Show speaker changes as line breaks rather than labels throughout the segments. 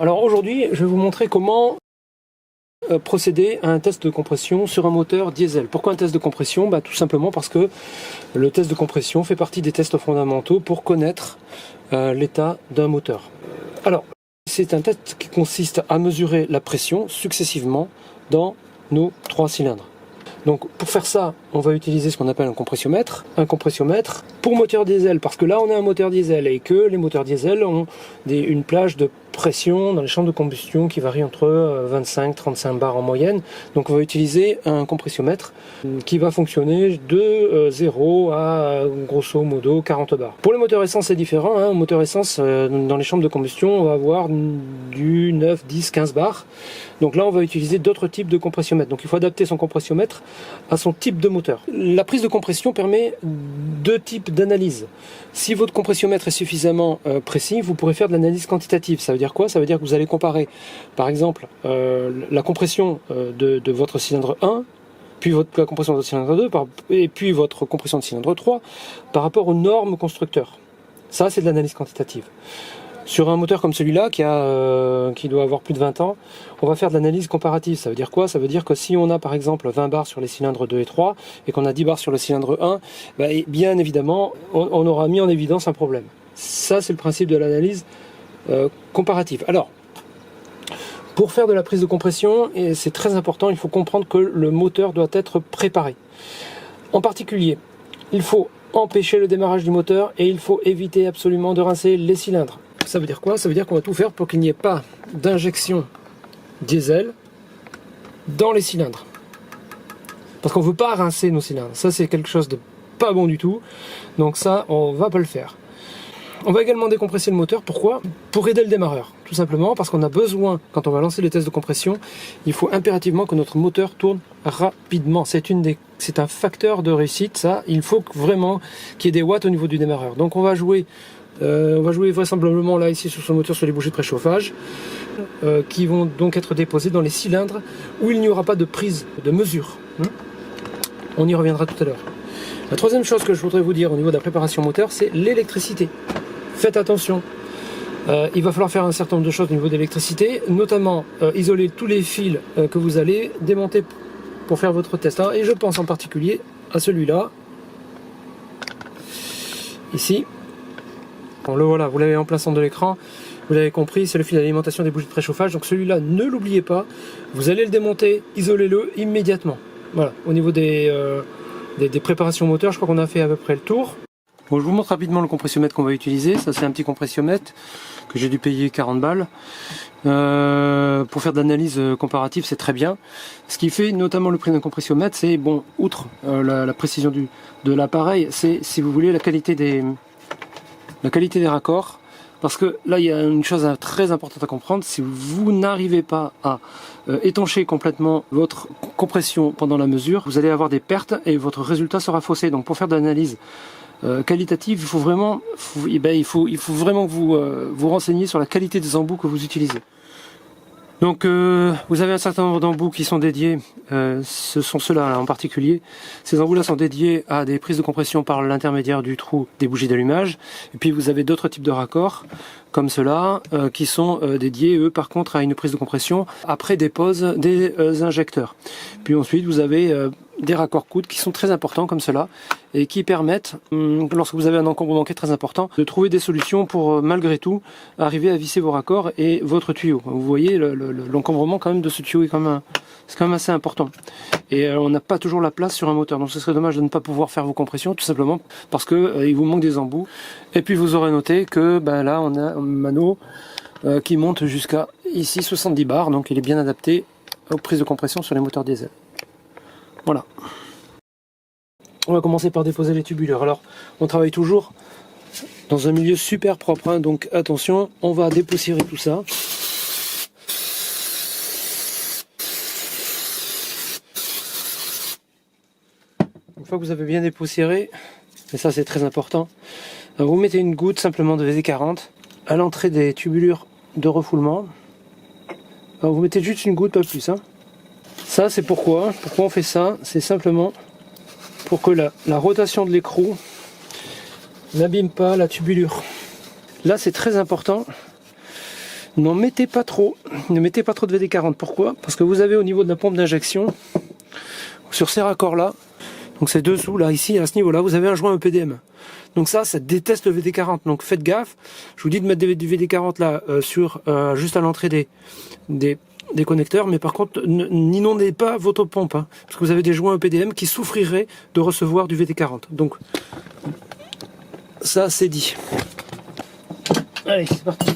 Alors aujourd'hui, je vais vous montrer comment procéder à un test de compression sur un moteur diesel. Pourquoi un test de compression? Tout simplement parce que le test de compression fait partie des tests fondamentaux pour connaître l'état d'un moteur. Alors, c'est un test qui consiste à mesurer la pression successivement dans nos 3 cylindres. Donc pour faire ça, on va utiliser ce qu'on appelle un compressiomètre. Un compressiomètre pour moteur diesel, parce que là on a un moteur diesel et que les moteurs diesel ont une plage de pression dans les chambres de combustion qui varie entre 25-35 bars en moyenne. Donc on va utiliser un compressiomètre qui va fonctionner de 0 à grosso modo 40 bars. Pour les moteurs essence c'est différent, hein. Moteur essence dans les chambres de combustion on va avoir du 9, 10, 15 bars. Donc là on va utiliser d'autres types de compressiomètres. Donc il faut adapter son compressiomètre à son type de moteur. La prise de compression permet 2 types d'analyse. Si votre compressiomètre est suffisamment précis, vous pourrez faire de l'analyse quantitative. Ça veut dire quoi? Ça veut dire que vous allez comparer, par exemple, la compression de votre cylindre 1, puis la compression de votre cylindre 2, et puis votre compression de cylindre 3, par rapport aux normes constructeurs. Ça, c'est de l'analyse quantitative. Sur un moteur comme celui-là, qui doit avoir plus de 20 ans, on va faire de l'analyse comparative. Ça veut dire quoi? Ça veut dire que si on a par exemple 20 bars sur les cylindres 2 et 3, et qu'on a 10 bars sur le cylindre 1, bien évidemment, on aura mis en évidence un problème. Ça, c'est le principe de l'analyse comparative. Alors, pour faire de la prise de compression, et c'est très important, il faut comprendre que le moteur doit être préparé. En particulier, il faut empêcher le démarrage du moteur et il faut éviter absolument de rincer les cylindres. Ça veut dire quoi? Ça veut dire qu'on va tout faire pour qu'il n'y ait pas d'injection diesel dans les cylindres. Parce qu'on ne veut pas rincer nos cylindres. Ça, c'est quelque chose de pas bon du tout. Donc ça, on ne va pas le faire. On va également décompresser le moteur. Pourquoi? Pour aider le démarreur. Tout simplement parce qu'on a besoin, quand on va lancer les tests de compression, il faut impérativement que notre moteur tourne rapidement. C'est un facteur de réussite, ça. Il faut vraiment qu'il y ait des watts au niveau du démarreur. Donc on va jouer vraisemblablement là ici sur ce moteur sur les bougies de préchauffage qui vont donc être déposées dans les cylindres où il n'y aura pas de prise de mesure. On y reviendra tout à l'heure. La troisième chose que je voudrais vous dire au niveau de la préparation moteur, c'est l'électricité. Faites attention. Il va falloir faire un certain nombre de choses au niveau de l'électricité, notamment isoler tous les fils que vous allez démonter pour faire votre test. Et je pense en particulier à celui-là, ici. Bon, le voilà, vous l'avez en plein centre de l'écran, vous l'avez compris, c'est le fil d'alimentation des bougies de préchauffage. Donc celui-là, ne l'oubliez pas, vous allez le démonter, isolez-le immédiatement. Voilà, au niveau des préparations moteurs, je crois qu'on a fait à peu près le tour. Bon, je vous montre rapidement le compressiomètre qu'on va utiliser. Ça, c'est un petit compressiomètre que j'ai dû payer 40 balles. Pour faire de l'analyse comparative, c'est très bien. Ce qui fait notamment le prix d'un compressiomètre, c'est, bon, outre la précision de l'appareil, c'est, si vous voulez, la qualité des raccords. Parce que là, il y a une chose très importante à comprendre. Si vous n'arrivez pas à étancher complètement votre compression pendant la mesure, vous allez avoir des pertes et votre résultat sera faussé. Donc pour faire de l'analyse qualitative, il faut vraiment que vous renseigniez sur la qualité des embouts que vous utilisez. Donc vous avez un certain nombre d'embouts qui sont dédiés, ce sont ceux-là en particulier. Ces embouts-là sont dédiés à des prises de compression par l'intermédiaire du trou des bougies d'allumage. Et puis vous avez d'autres types de raccords, comme ceux-là, qui sont dédiés, eux, par contre, à une prise de compression après dépose des injecteurs. Puis ensuite, vous avez des raccords coudes qui sont très importants, comme cela, et qui permettent, lorsque vous avez un encombrement qui est très important, de trouver des solutions pour, malgré tout, arriver à visser vos raccords et votre tuyau. Vous voyez, l'encombrrement quand même de ce tuyau est quand même assez important. Et on n'a pas toujours la place sur un moteur, donc ce serait dommage de ne pas pouvoir faire vos compressions, tout simplement parce que il vous manque des embouts. Et puis vous aurez noté que là on a un mano qui monte jusqu'à ici 70 bars, donc il est bien adapté aux prises de compression sur les moteurs diesel. Voilà. On va commencer par déposer les tubulures. Alors on travaille toujours dans un milieu super propre, hein, donc attention, on va dépoussiérer tout ça. Une fois que vous avez bien dépoussiéré, et ça c'est très important, vous mettez une goutte simplement de WD-40 à l'entrée des tubulures de refoulement. Alors vous mettez juste une goutte, pas plus. Hein. Ça c'est pourquoi on fait ça, c'est simplement pour que la rotation de l'écrou n'abîme pas la tubulure. Là c'est très important n'en mettez pas trop. Ne mettez pas trop de VD40. Pourquoi? Parce que vous avez au niveau de la pompe d'injection, sur ces raccords-là, donc c'est dessous, là, ici, à ce niveau-là, vous avez un joint EPDM. Donc ça déteste le VD40. Donc faites gaffe. Je vous dis de mettre du VD40 là, juste à l'entrée des connecteurs. Mais par contre, n'inondez pas votre pompe. Hein, parce que vous avez des joints EPDM qui souffriraient de recevoir du VD40. Donc, ça, c'est dit. Allez, c'est parti.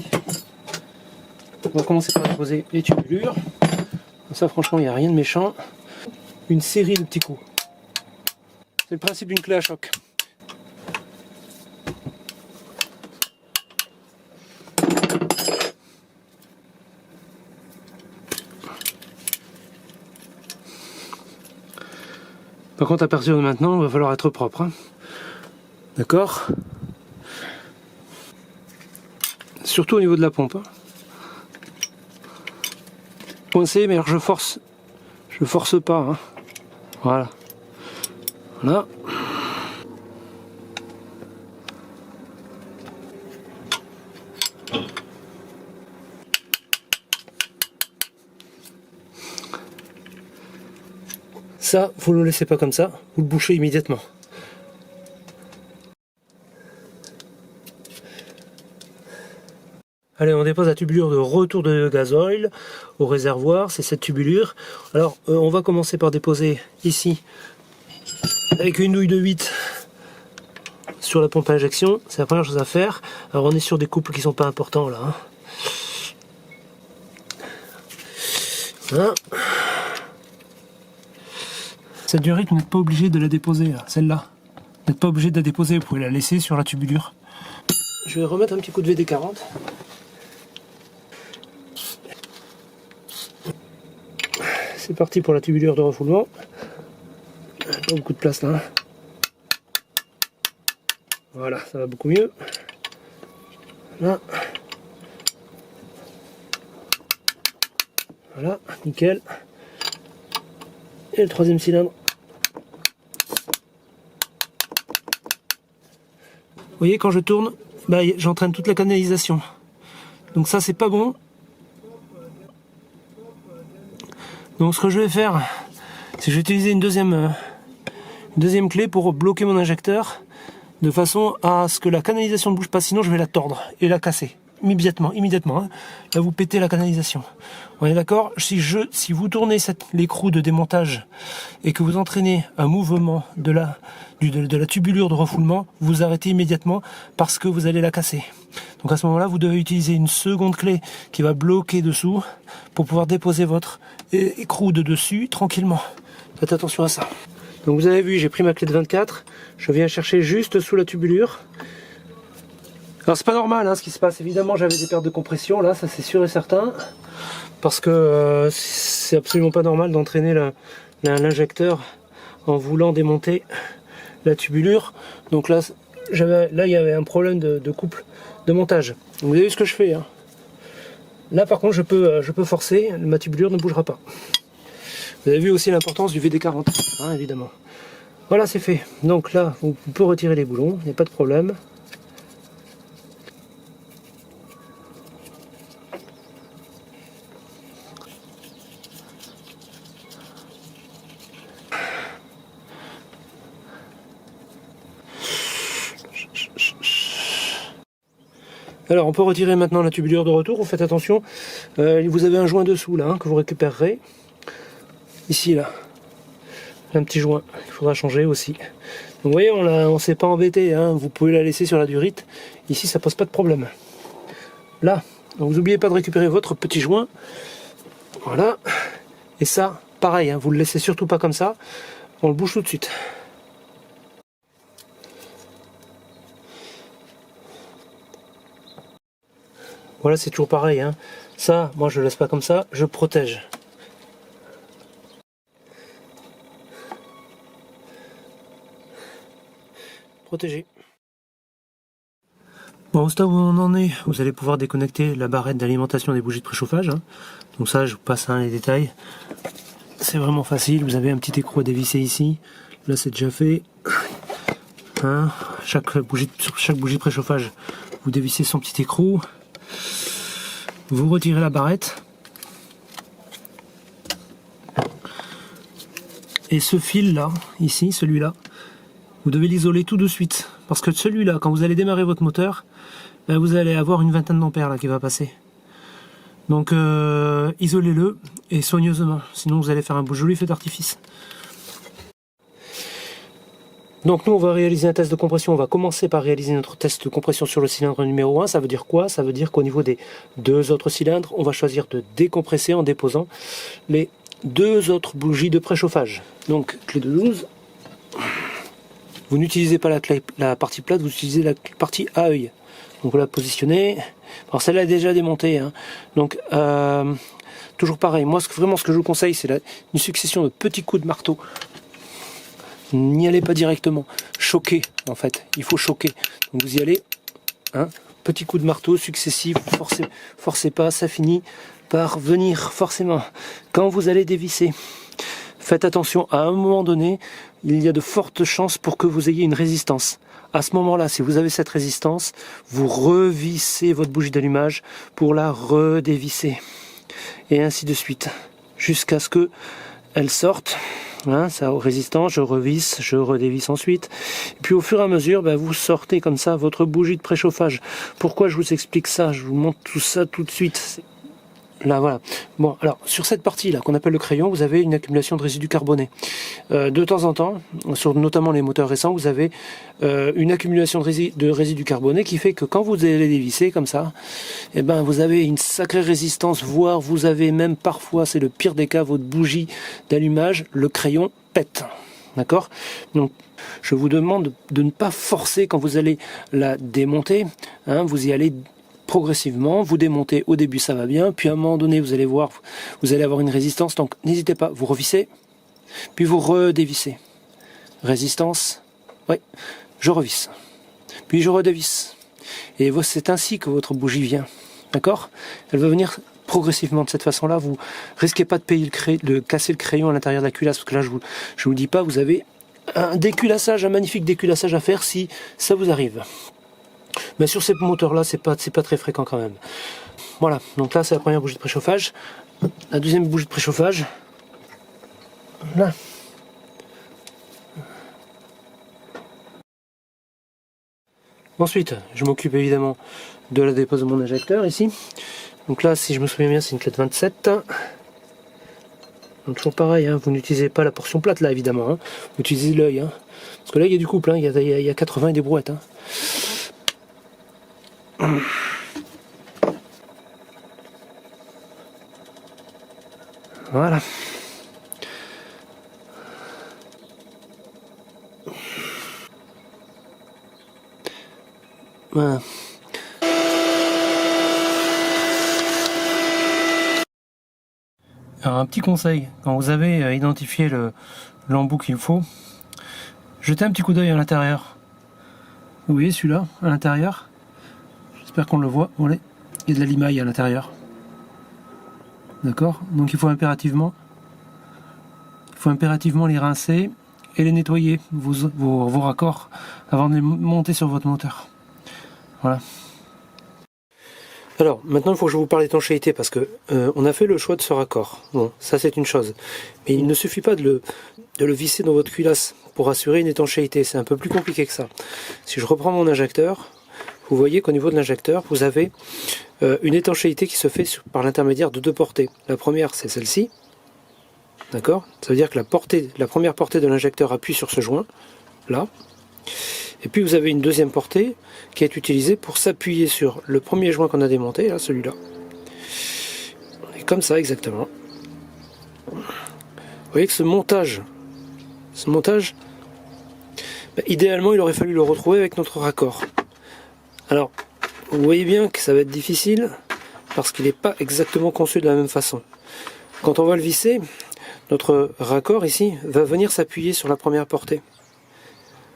On va commencer par poser les tubulures. Ça, franchement, il n'y a rien de méchant. Une série de petits coups. C'est le principe d'une clé à choc. Par contre, à partir de maintenant, il va falloir être propre. Hein. D'accord? Surtout au niveau de la pompe. Hein. Coincé, mais alors je force. Je force pas. Hein. Voilà. Voilà. Ça, vous ne le laissez pas comme ça, vous le bouchez immédiatement. Allez, on dépose la tubulure de retour de gasoil au réservoir, c'est cette tubulure. Alors, on va commencer par déposer ici, avec une douille de 8 sur la pompe à injection, c'est la première chose à faire. Alors, on est sur des couples qui sont pas importants là. Hein. Voilà. Cette durite, vous n'êtes pas obligé de la déposer, celle-là. Vous n'êtes pas obligé de la déposer, vous pouvez la laisser sur la tubulure. Je vais remettre un petit coup de VD40. C'est parti pour la tubulure de refoulement. Pas beaucoup de place là. Voilà, ça va beaucoup mieux. Là. Voilà, nickel. Et le troisième cylindre. Vous voyez, quand je tourne, bah, j'entraîne toute la canalisation. Donc ça, c'est pas bon. Donc ce que je vais faire, c'est que je vais utiliser une deuxième clé pour bloquer mon injecteur, de façon à ce que la canalisation ne bouge pas, sinon je vais la tordre et la casser. Immédiatement. Hein. Là, vous pétez la canalisation. On est d'accord? Si vous tournez l'écrou de démontage et que vous entraînez un mouvement de la tubulure de refoulement, vous arrêtez immédiatement parce que vous allez la casser. Donc à ce moment-là, vous devez utiliser une seconde clé qui va bloquer dessous pour pouvoir déposer votre écrou de dessus tranquillement. Faites attention à ça. Donc vous avez vu, j'ai pris ma clé de 24. Je viens chercher juste sous la tubulure. Alors c'est pas normal hein, ce qui se passe, évidemment j'avais des pertes de compression là, ça c'est sûr et certain, parce que c'est absolument pas normal d'entraîner l'injecteur en voulant démonter la tubulure. Donc là il y avait un problème de couple de montage. Donc, vous avez vu ce que je fais. Hein. Là par contre je peux forcer, ma tubulure ne bougera pas. Vous avez vu aussi l'importance du VD40, hein, évidemment. Voilà, c'est fait. Donc là on peut retirer les boulons, il n'y a pas de problème. Alors on peut retirer maintenant la tubulure de retour, vous faites attention, vous avez un joint dessous là hein, que vous récupérerez, ici là, un petit joint, il faudra changer aussi. Donc vous voyez, on ne s'est pas embêté, hein, vous pouvez la laisser sur la durite, ici ça pose pas de problème. Là, donc vous n'oubliez pas de récupérer votre petit joint, voilà, et ça, pareil, hein, vous le laissez surtout pas comme ça, on le bouge tout de suite. Voilà, c'est toujours pareil. Hein. Ça, moi je le laisse pas comme ça, je protège. Protégé. Bon, au stade où on en est, vous allez pouvoir déconnecter la barrette d'alimentation des bougies de préchauffage. Hein. Donc ça, je vous passe les détails. C'est vraiment facile, vous avez un petit écrou à dévisser ici. Là, c'est déjà fait. Hein. Sur chaque bougie de préchauffage, vous dévissez son petit écrou. vous retirez la barrette. Et ce fil là, ici, celui-là, vous devez l'isoler tout de suite. Parce que celui-là, quand vous allez démarrer votre moteur, ben vous allez avoir une vingtaine d'ampères là qui va passer. Donc isolez-le et soigneusement, sinon vous allez faire un beau joli feu d'artifice. Donc nous on va réaliser un test de compression, on va commencer par réaliser notre test de compression sur le cylindre numéro 1. Ça veut dire quoi? Ça veut dire qu'au niveau des deux autres cylindres, on va choisir de décompresser en déposant les deux autres bougies de préchauffage. Donc clé de 12. Vous n'utilisez pas la partie plate, vous utilisez la partie à œil. Donc vous la positionnez. Alors celle-là est déjà démontée. Hein. Donc toujours pareil. Moi vraiment ce que je vous conseille c'est une succession de petits coups de marteau. N'y allez pas directement. Choquez en fait. Il faut choquer. Donc vous y allez. Hein, petits coups de marteau successifs. Forcez pas. Ça finit par venir forcément. Quand vous allez dévisser, faites attention. À un moment donné, il y a de fortes chances pour que vous ayez une résistance. À ce moment-là, si vous avez cette résistance, vous revissez votre bougie d'allumage pour la redévisser. Et ainsi de suite. Jusqu'à ce que elle sorte. Hein, ça a résistance, je revisse, je redévisse ensuite. Et puis au fur et à mesure, ben, vous sortez comme ça votre bougie de préchauffage. Pourquoi je vous explique ça? Je vous montre tout ça tout de suite. Là voilà. Bon alors sur cette partie là qu'on appelle le crayon, vous avez une accumulation de résidus carbonés. De temps en temps, sur notamment les moteurs récents, vous avez une accumulation de résidus carbonés qui fait que quand vous allez dévisser comme ça, eh ben vous avez une sacrée résistance, voire vous avez même parfois, c'est le pire des cas, votre bougie d'allumage, le crayon pète. D'accord? Donc je vous demande de ne pas forcer quand vous allez la démonter. Hein, vous y allez progressivement, vous démontez, au début ça va bien, puis à un moment donné vous allez voir, vous allez avoir une résistance, donc n'hésitez pas, vous revissez, puis vous redévissez. Résistance, oui, je revisse, puis je redévisse. Et c'est ainsi que votre bougie vient, d'accord? Elle va venir progressivement de cette façon-là, vous risquez pas de casser le crayon à l'intérieur de la culasse, parce que là je vous dis pas, vous avez un déculassage, un magnifique déculassage à faire si ça vous arrive. Mais sur ces moteurs-là, c'est pas très fréquent quand même. Voilà, donc là c'est la première bougie de préchauffage. La deuxième bougie de préchauffage. Là. Ensuite, je m'occupe évidemment de la dépose de mon injecteur ici. Donc là, si je me souviens bien, c'est une clé de 27. Donc toujours pareil, hein, vous n'utilisez pas la portion plate là évidemment. Hein. Vous utilisez l'œil. Hein. Parce que là, il y a du couple, hein, il y a 80 et des brouettes. Hein. Voilà. Voilà. Alors un petit conseil, quand vous avez identifié l'embout qu'il faut, jetez un petit coup d'œil à l'intérieur. Vous voyez celui-là à l'intérieur? J'espère qu'on le voit. Voilà. Il y a de la limaille à l'intérieur. D'accord? Donc il faut impérativement les rincer et les nettoyer, vos raccords, avant de les monter sur votre moteur. Voilà. Alors, maintenant il faut que je vous parle d'étanchéité, parce que on a fait le choix de ce raccord. Bon, ça c'est une chose. Mais il ne suffit pas de le visser dans votre culasse pour assurer une étanchéité. C'est un peu plus compliqué que ça. Si je reprends mon injecteur, vous voyez qu'au niveau de l'injecteur, vous avez une étanchéité qui se fait par l'intermédiaire de deux portées. La première, c'est celle-ci. D'accord? Ça veut dire que la première portée de l'injecteur appuie sur ce joint, là. Et puis vous avez une deuxième portée qui est utilisée pour s'appuyer sur le premier joint qu'on a démonté, là, celui-là. Et comme ça, exactement. Vous voyez que ce montage, ben, idéalement, il aurait fallu le retrouver avec notre raccord. Alors, vous voyez bien que ça va être difficile parce qu'il n'est pas exactement conçu de la même façon. Quand on va le visser, notre raccord ici va venir s'appuyer sur la première portée.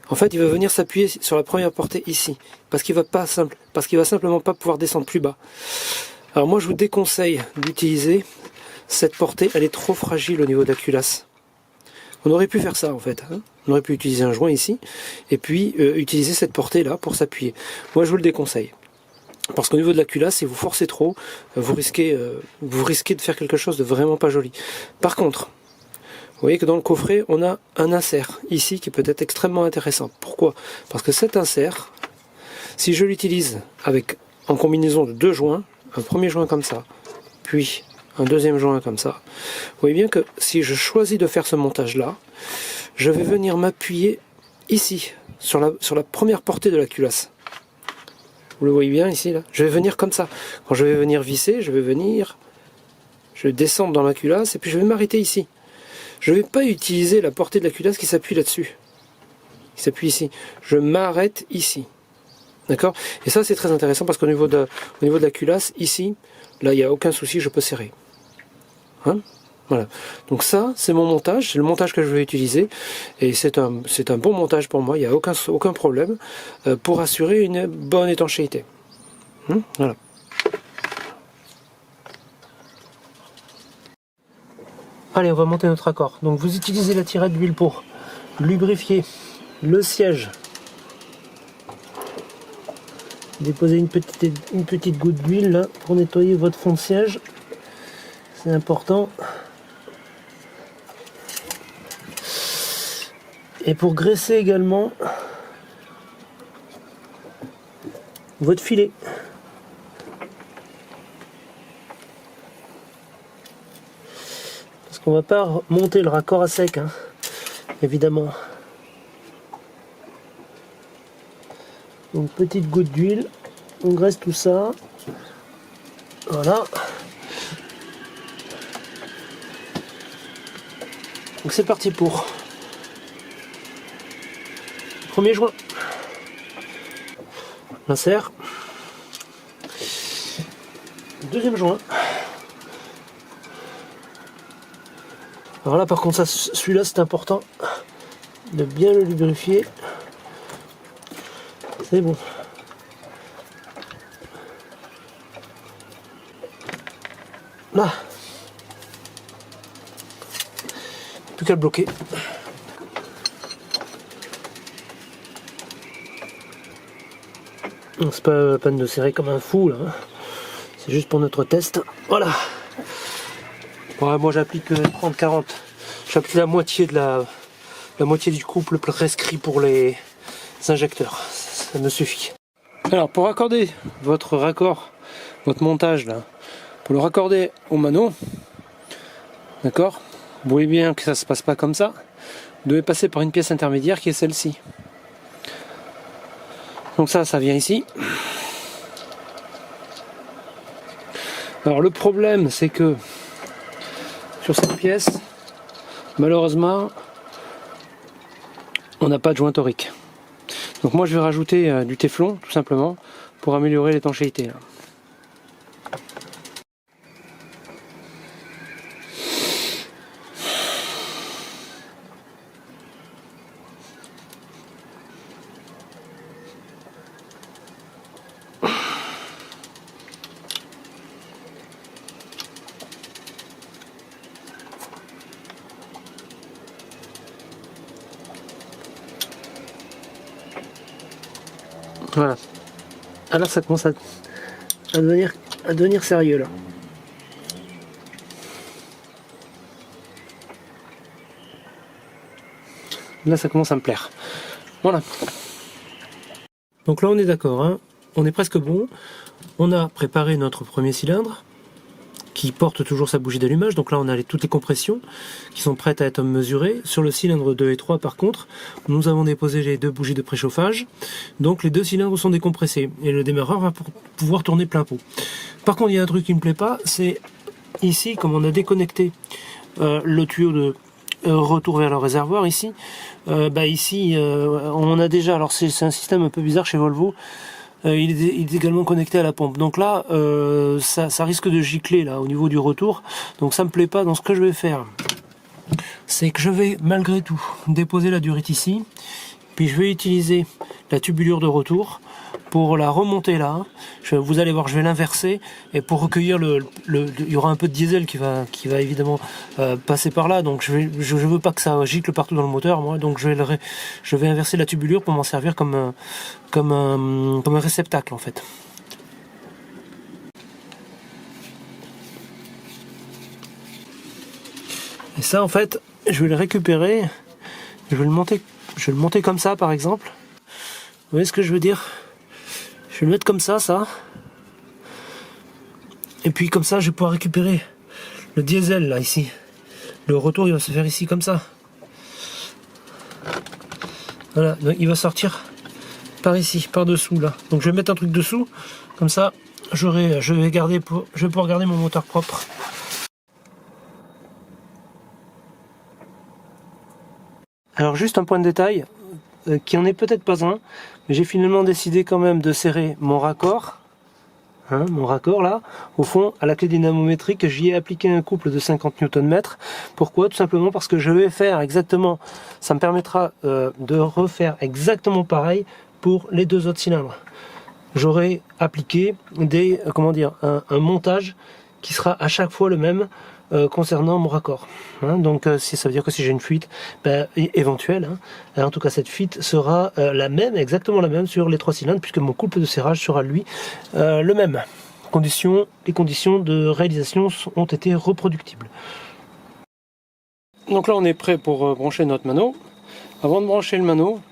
En fait, il va venir s'appuyer sur la première portée ici, parce qu'il va simplement pas pouvoir descendre plus bas. Alors moi, je vous déconseille d'utiliser cette portée, elle est trop fragile au niveau de la culasse. On aurait pu faire ça en fait, hein. On aurait pu utiliser un joint ici, et puis utiliser cette portée là pour s'appuyer. Moi, je vous le déconseille. Parce qu'au niveau de la culasse, si vous forcez trop, vous risquez de faire quelque chose de vraiment pas joli. Par contre, vous voyez que dans le coffret, on a un insert ici qui peut être extrêmement intéressant. Pourquoi? Parce que cet insert, si je l'utilise en combinaison de deux joints, un premier joint comme ça, puis un deuxième joint comme ça, vous voyez bien que si je choisis de faire ce montage-là, je vais venir m'appuyer ici, sur la première portée de la culasse. Vous le voyez bien ici, là. Je vais venir comme ça. Quand je vais venir visser, je vais descendre dans la culasse et puis je vais m'arrêter ici. Je ne vais pas utiliser la portée de la culasse qui s'appuie là-dessus. Qui s'appuie ici. Je m'arrête ici. D'accord? Et ça, c'est très intéressant parce qu'au niveau de la culasse, ici, là, il n'y a aucun souci, je peux serrer. Hein? Voilà. Donc ça, c'est mon montage, c'est le montage que je vais utiliser. Et c'est un bon montage pour moi, il n'y a aucun problème pour assurer une bonne étanchéité. Voilà. Allez, on va monter notre accord. Donc vous utilisez la tirette d'huile pour lubrifier le siège. Déposez une petite goutte d'huile là pour nettoyer votre fond de siège. C'est important. Et pour graisser également votre filet. Parce qu'on va pas monter le raccord à sec, hein, évidemment. Donc petite goutte d'huile, on graisse tout ça. Voilà. Donc c'est parti pour premier joint. L'insert. Deuxième joint. Alors là par contre celui-là c'est important de bien le lubrifier. C'est bon. Là. Plus qu'à le bloquer. C'est pas la peine de serrer comme un fou là. C'est juste pour notre test. Voilà. Ouais, moi j'applique 30-40. J'applique la moitié de la moitié du couple prescrit pour les injecteurs. Ça me suffit. Alors pour raccorder votre raccord, votre montage là, pour le raccorder au mano, d'accord, vous voyez bien que ça se passe pas comme ça. Vous devez passer par une pièce intermédiaire qui est celle-ci. Donc ça vient ici. Alors le problème c'est que sur cette pièce, malheureusement, on n'a pas de joint torique. Donc moi je vais rajouter du téflon tout simplement pour améliorer l'étanchéité. Voilà. Alors ça commence à devenir sérieux là. Là ça commence à me plaire. Voilà. Donc là on est d'accord, hein. On est presque bon. On a préparé notre premier cylindre qui porte toujours sa bougie d'allumage. Donc là on a toutes les compressions qui sont prêtes à être mesurées. Sur le cylindre 2 et 3 par contre, nous avons déposé les deux bougies de préchauffage. Donc les deux cylindres sont décompressés et le démarreur va pouvoir tourner plein pot. Par contre il y a un truc qui me plaît pas, c'est ici comme on a déconnecté le tuyau de retour vers le réservoir ici. Ici on a déjà, alors c'est un système un peu bizarre chez Volvo. Il est également connecté à la pompe. Donc là, ça risque de gicler là au niveau du retour. Donc ça me plaît pas. Donc ce que je vais faire, c'est que je vais malgré tout déposer la durite ici. Puis je vais utiliser la tubulure de retour pour la remonter là. Vous allez voir, je vais l'inverser et pour recueillir il y aura un peu de diesel qui va évidemment passer par là. Donc je veux pas que ça gicle partout dans le moteur, moi. Donc je vais inverser la tubulure pour m'en servir comme un réceptacle en fait. Et ça en fait, je vais le récupérer, je vais le monter comme ça par exemple. Vous voyez ce que je veux dire? Je vais le mettre comme ça. Et puis comme ça, je vais pouvoir récupérer le diesel là, ici. Le retour, il va se faire ici comme ça. Voilà, donc il va sortir par ici, par dessous là. Donc je vais mettre un truc dessous, comme ça, je vais pouvoir garder mon moteur propre. Alors juste un point de détail, qui en est peut-être pas un, mais j'ai finalement décidé quand même de serrer mon raccord. Mon raccord là, au fond, à la clé dynamométrique, j'y ai appliqué un couple de 50 Nm. Pourquoi? Tout simplement parce que je vais faire exactement, ça me permettra de refaire exactement pareil pour les deux autres cylindres. J'aurai appliqué un montage qui sera à chaque fois le même concernant mon raccord. Donc ça veut dire que si j'ai une fuite éventuelle, en tout cas cette fuite sera exactement la même sur les trois cylindres, puisque mon couple de serrage sera lui le même. Les conditions de réalisation ont été reproductibles. Donc là on est prêt pour brancher notre mano. Avant de brancher le mano,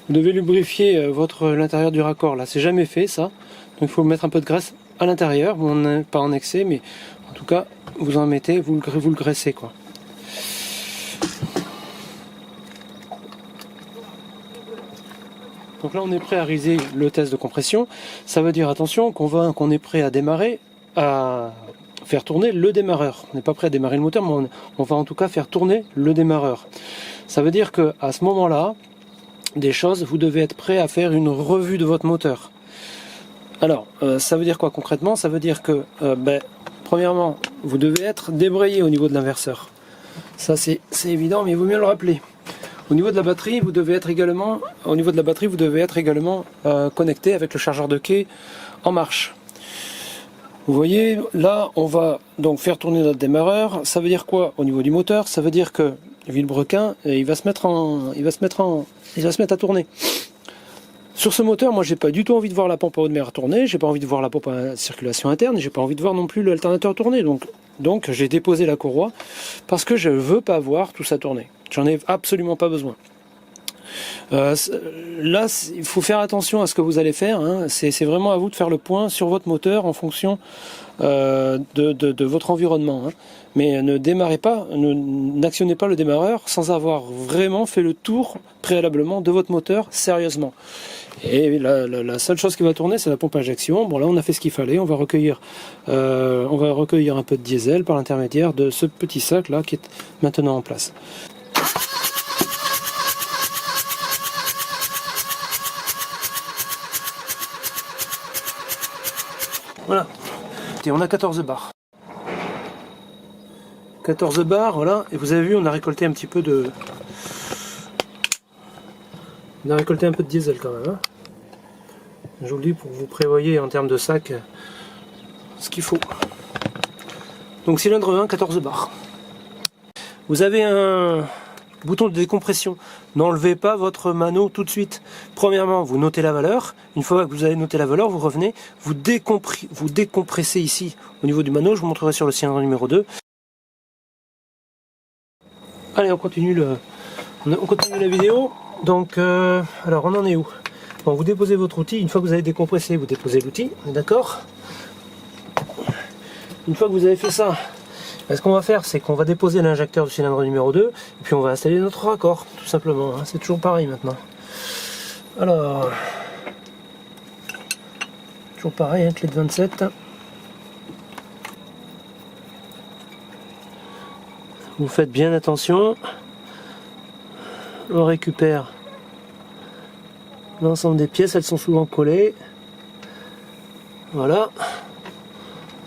vous devez lubrifier l'intérieur du raccord. Là c'est jamais fait ça, donc il faut mettre un peu de graisse à l'intérieur, bon, pas en excès, mais en tout cas vous en mettez, vous le graissez quoi. Donc là on est prêt à réaliser le test de compression. Ça veut dire attention qu'on est prêt à démarrer, à faire tourner le démarreur. On n'est pas prêt à démarrer le moteur, mais on va en tout cas faire tourner le démarreur. Ça veut dire que à ce moment-là, vous devez être prêt à faire une revue de votre moteur. Alors, ça veut dire quoi concrètement? Ça veut dire que, premièrement, vous devez être débrayé au niveau de l'inverseur. Ça c'est évident, mais il vaut mieux le rappeler. Au niveau de la batterie, vous devez être également, connecté avec le chargeur de quai en marche. Vous voyez, là, on va donc faire tourner notre démarreur. Ça veut dire quoi au niveau du moteur? Ça veut dire que le vilebrequin, il va se mettre à tourner. Sur ce moteur, moi, j'ai pas du tout envie de voir la pompe à eau de mer tourner, j'ai pas envie de voir la pompe à circulation interne, et j'ai pas envie de voir non plus l'alternateur tourner. Donc, j'ai déposé la courroie parce que je veux pas voir tout ça tourner. J'en ai absolument pas besoin. Là, il faut faire attention à ce que vous allez faire. C'est vraiment à vous de faire le point sur votre moteur en fonction de votre environnement. Mais ne démarrez pas, n'actionnez pas le démarreur sans avoir vraiment fait le tour préalablement de votre moteur sérieusement. Et la seule chose qui va tourner, c'est la pompe à injection. Bon, là, on a fait ce qu'il fallait. On va recueillir un peu de diesel par l'intermédiaire de ce petit sac là qui est maintenant en place. Voilà, et on a 14 bars. 14 bars, voilà, et vous avez vu, on a récolté un petit peu de... On a récolté un peu de diesel quand même. Je vous le dis pour que vous prévoyez en termes de sac ce qu'il faut. Donc cylindre 1, 14 bars. Vous avez un bouton de décompression. N'enlevez pas votre mano tout de suite. Premièrement, vous notez la valeur. Une fois que vous avez noté la valeur, vous revenez, vous décompressez ici au niveau du mano. Je vous montrerai sur le cylindre numéro 2. Allez, on continue la vidéo. Donc, alors on en est où? Bon, vous déposez votre outil. Une fois que vous avez décompressé, vous déposez l'outil. D'accord? Une fois que vous avez fait ça, ce qu'on va faire, c'est qu'on va déposer l'injecteur du cylindre numéro 2 et puis on va installer notre raccord, tout simplement. C'est toujours pareil maintenant. Alors, toujours pareil, clé de 27. Vous faites bien attention. On récupère l'ensemble des pièces, elles sont souvent collées. Voilà.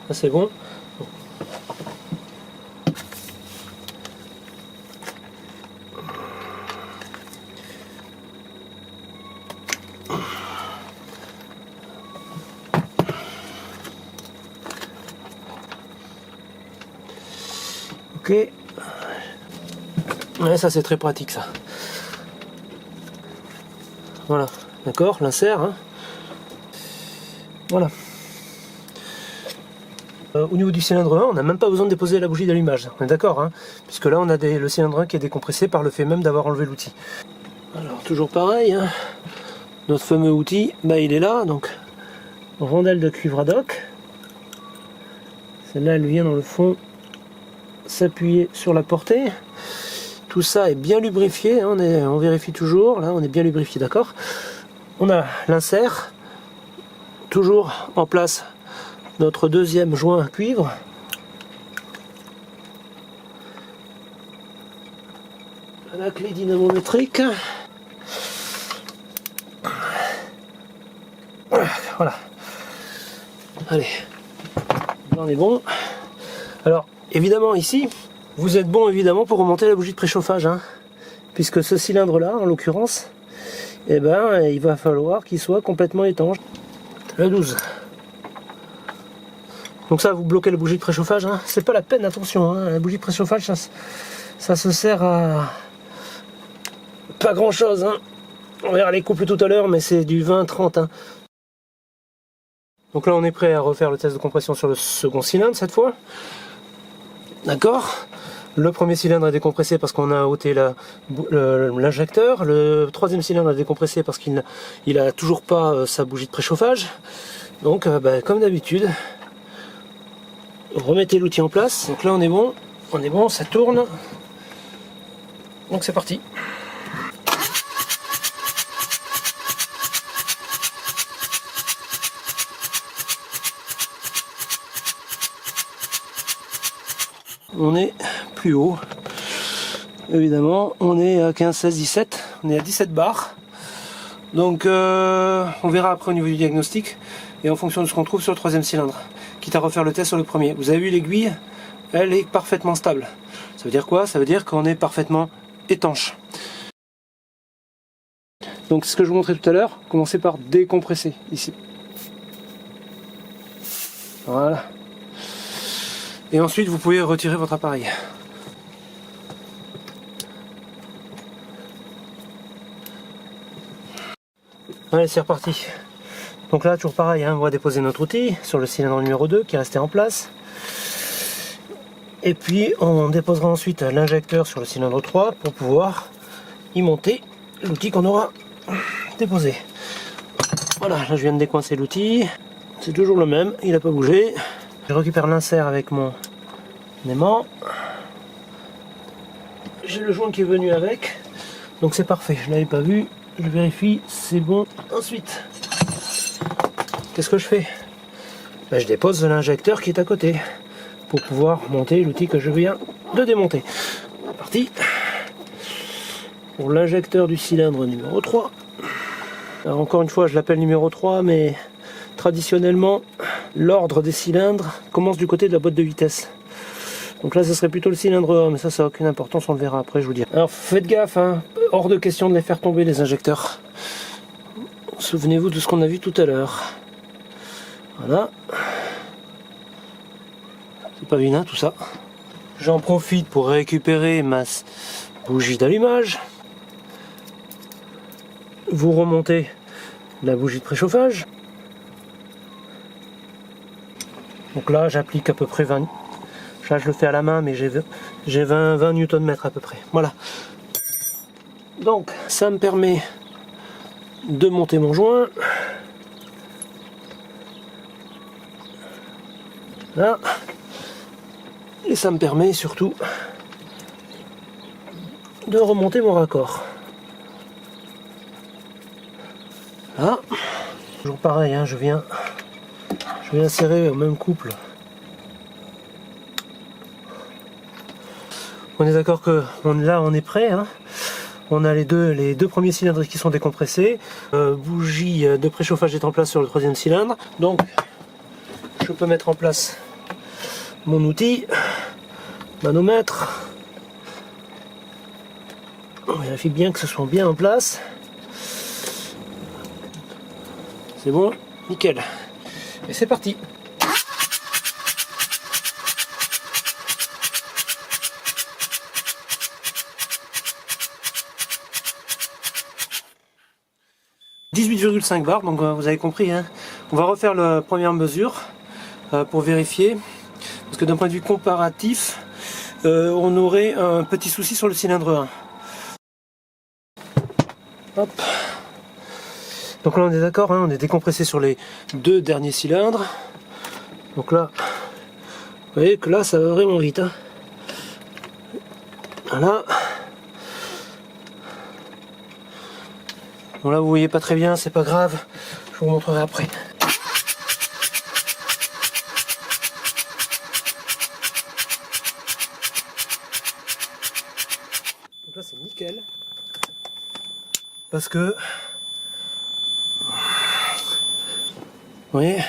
Ça c'est bon. Ok. Ouais, ça c'est très pratique ça. Voilà, d'accord, l'insert. Voilà. Au niveau du cylindre 1, on n'a même pas besoin de déposer la bougie d'allumage, on est d'accord, hein, puisque là on a le cylindre 1 qui est décompressé par le fait même d'avoir enlevé l'outil. Alors toujours pareil, hein, notre fameux outil, bah, il est là, donc rondelle de cuivre ad hoc. Celle-là elle vient dans le fond s'appuyer sur la portée. Tout ça est bien lubrifié, hein, on vérifie toujours, là on est bien lubrifié, d'accord. On a l'insert, toujours en place notre deuxième joint cuivre. La clé dynamométrique. Voilà. Allez, là on est bon. Alors, évidemment ici, vous êtes bon évidemment pour remonter la bougie de préchauffage, hein, puisque ce cylindre-là, en l'occurrence, eh ben, il va falloir qu'il soit complètement étanche. Le 12. Donc ça, vous bloquez la bougie de préchauffage, hein. C'est pas la peine, attention, hein. La bougie de préchauffage, ça se sert à pas grand chose, hein. On verra les couples tout à l'heure, mais c'est du 20-30, hein. Donc là, on est prêt à refaire le test de compression sur le second cylindre cette fois. D'accord. Le premier cylindre est décompressé parce qu'on a ôté l'injecteur. Le troisième cylindre est décompressé parce qu'il n'a toujours pas sa bougie de préchauffage. Donc, bah, comme d'habitude, remettez l'outil en place. Donc là, on est bon, ça tourne. Donc c'est parti. On est plus haut, évidemment, on est à 15, 16, 17, on est à 17 bars. Donc on verra après au niveau du diagnostic et en fonction de ce qu'on trouve sur le troisième cylindre, quitte à refaire le test sur le premier. Vous avez vu l'aiguille, elle est parfaitement stable. Ça veut dire quoi? Ça veut dire qu'on est parfaitement étanche. Donc ce que je vous montrais tout à l'heure, commencez par décompresser ici. Voilà. Et ensuite, vous pouvez retirer votre appareil. Allez, c'est reparti. Donc là, toujours pareil, hein, on va déposer notre outil sur le cylindre numéro 2 qui est resté en place. Et puis, on déposera ensuite l'injecteur sur le cylindre 3 pour pouvoir y monter l'outil qu'on aura déposé. Voilà, là je viens de décoincer l'outil. C'est toujours le même, il n'a pas bougé. Je récupère l'insert avec mon aimant. J'ai le joint qui est venu avec. Donc c'est parfait, je ne l'avais pas vu. Je vérifie, c'est bon. Ensuite, qu'est-ce que je fais? Ben, je dépose l'injecteur qui est à côté pour pouvoir monter l'outil que je viens de démonter. C'est parti. Pour l'injecteur du cylindre numéro 3. Alors encore une fois, je l'appelle numéro 3, mais traditionnellement, l'ordre des cylindres commence du côté de la boîte de vitesse. Donc là, ce serait plutôt le cylindre 1, mais ça n'a aucune importance, on le verra après, je vous dis. Alors faites gaffe, hein, hors de question de les faire tomber, les injecteurs. Souvenez-vous de ce qu'on a vu tout à l'heure. Voilà. C'est pas vilain tout ça. J'en profite pour récupérer ma bougie d'allumage. Vous remontez la bougie de préchauffage. Donc là, j'applique à peu près 20. Là, je le fais à la main, mais j'ai 20 Nm à peu près. Voilà. Donc, ça me permet de monter mon joint. Là. Et ça me permet surtout de remonter mon raccord. Là. Toujours pareil, hein, je viens insérer au même couple. On est d'accord que là on est prêt, hein. On a les deux premiers cylindres qui sont décompressés. Bougie de préchauffage est en place sur le troisième cylindre. Donc je peux mettre en place mon outil, manomètre. On vérifie bien que ce soit bien en place. C'est bon, nickel. Et c'est parti. « 18,5 bars, donc vous avez compris, hein. On va refaire la première mesure pour vérifier. Parce que d'un point de vue comparatif, on aurait un petit souci sur le cylindre 1. Hop. Donc là on est d'accord, hein, on est décompressé sur les 2 derniers cylindres. Donc là, vous voyez que là ça va vraiment vite. Hein. Voilà. Bon là vous voyez pas très bien, c'est pas grave, je vous montrerai après. Donc là c'est nickel. Parce que... Vous voyez ?